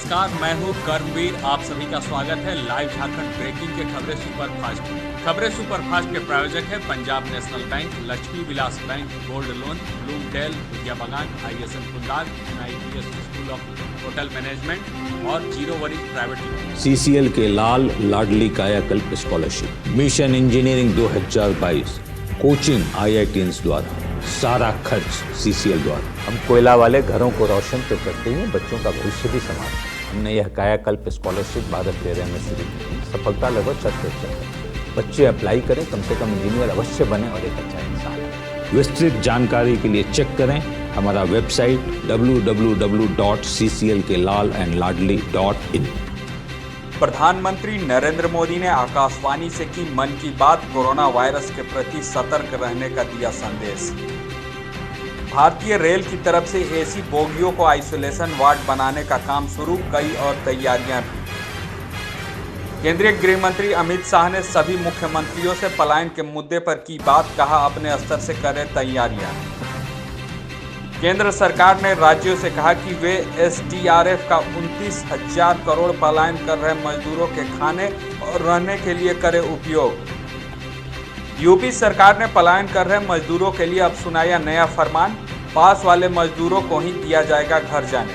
नमस्कार, मैं हूं कर्मवीर। आप सभी का स्वागत है लाइव झारखंड ब्रेकिंग के खबरें सुपरफास्ट में। खबरें सुपरफास्ट के प्रायोजक है Punjab national bank, Lakshmi Vilas bank, gold loan, ब्लूमटेल, Vidya Bagan, ISM Kundal, IPS school of hotel management और zero worries private limited. CCL के लाल लाडली Kayakalp scholarship, mission engineering 2022, coaching IITians द्वारा, सारा खर्च CCL द्वारा। हम कोयला वाले घरों को रोशन तो करते ही बच्चों का भविष्य भी संभालते। हमने यह कायाकल्प स्कॉलरशिप भारत तेरह में शुरू की। सफलता लगभग 100%। बच्चे अप्लाई करें, कम से कम इंजीनियर अवश्य बने और एक अच्छा इंसान। विस्तृत जानकारी के लिए चेक करें हमारा वेबसाइट www.cclkelalandladli.in। प्रधानमंत्री नरेंद्र मोदी ने आकाशवाणी से की मन की बात, कोरोना वायरस के प्रति सतर्क रहने का दिया संदेश। भारतीय रेल की तरफ से AC बोगियों को आइसोलेशन वार्ड बनाने का काम शुरू, कई और तैयारियां भी। केंद्रीय गृह मंत्री अमित शाह ने सभी मुख्यमंत्रियों से पलायन के मुद्दे पर की बात, कहा अपने स्तर से करें तैयारियां। केंद्र सरकार ने राज्यों से कहा कि वे SDRF का 29,000 करोड़ पलायन कर रहे मजदूरों के खाने और रहने के लिए करे उपयोग। यूपी सरकार ने पलायन कर रहे मजदूरों के लिए अब सुनाया नया फरमान, पास वाले मजदूरों को ही दिया जाएगा घर जाने।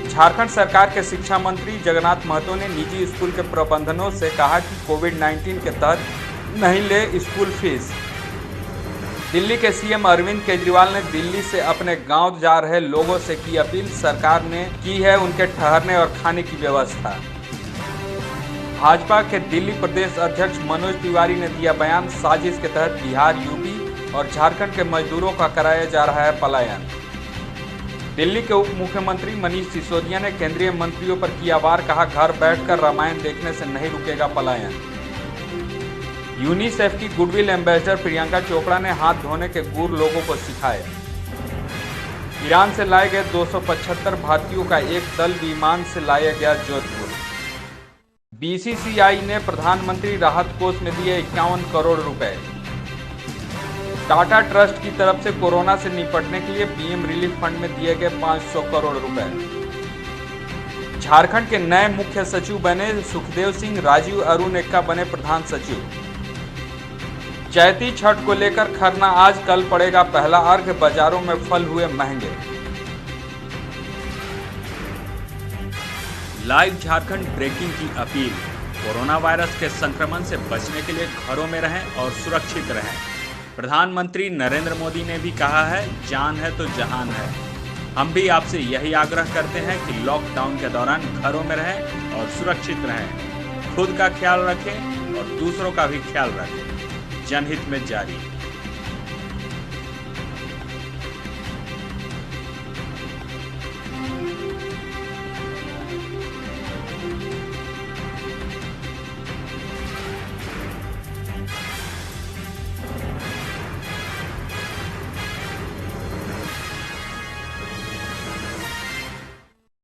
झारखंड सरकार के शिक्षा मंत्री जगन्नाथ महतो ने निजी स्कूल के प्रबंधनों से कहा कि कोविड-19 के तहत नहीं ले स्कूल फीस। दिल्ली के CM अरविंद केजरीवाल ने दिल्ली से अपने गांव जा रहे लोगों से की अपील, सरकार ने की है उनके ठहरने और खाने की व्यवस्था। भाजपा के दिल्ली प्रदेश अध्यक्ष मनोज तिवारी ने दिया बयान, साजिश के तहत बिहार, यूपी और झारखंड के मजदूरों का कराया जा रहा है पलायन। दिल्ली के उप मुख्यमंत्री मनीष सिसोदिया ने केंद्रीय मंत्रियों पर किया वार, कहा घर बैठकर रामायण देखने से नहीं रुकेगा पलायन। यूनिसेफ की गुडविल एम्बेसडर प्रियंका चोपड़ा ने हाथ धोने के गुर लोगों को सिखाए। ईरान से लाए गए 275 भारतीयों का एक दल विमान से लाया गया जोधपुर। BCCI ने प्रधानमंत्री राहत कोष में दिए 51 करोड़ रुपए। टाटा ट्रस्ट की तरफ से कोरोना से निपटने के लिए PM रिलीफ फंड में दिए गए 500 करोड़ रुपए। झारखंड के नए मुख्य सचिव बने सुखदेव सिंह, राजीव अरुण एक्का बने प्रधान सचिव। चैती छठ को लेकर खरना आज, कल पड़ेगा पहला अर्घ, बाजारों में फल हुए महंगे। लाइव झारखंड ब्रेकिंग की अपील, कोरोना वायरस के संक्रमण से बचने के लिए घरों में रहें और सुरक्षित रहें। प्रधानमंत्री नरेंद्र मोदी ने भी कहा है, जान है तो जहान है। हम भी आपसे यही आग्रह करते हैं कि लॉकडाउन के दौरान घरों में रहें और सुरक्षित रहें। खुद का ख्याल रखें और दूसरों का भी ख्याल रखें। जनहित में जारी।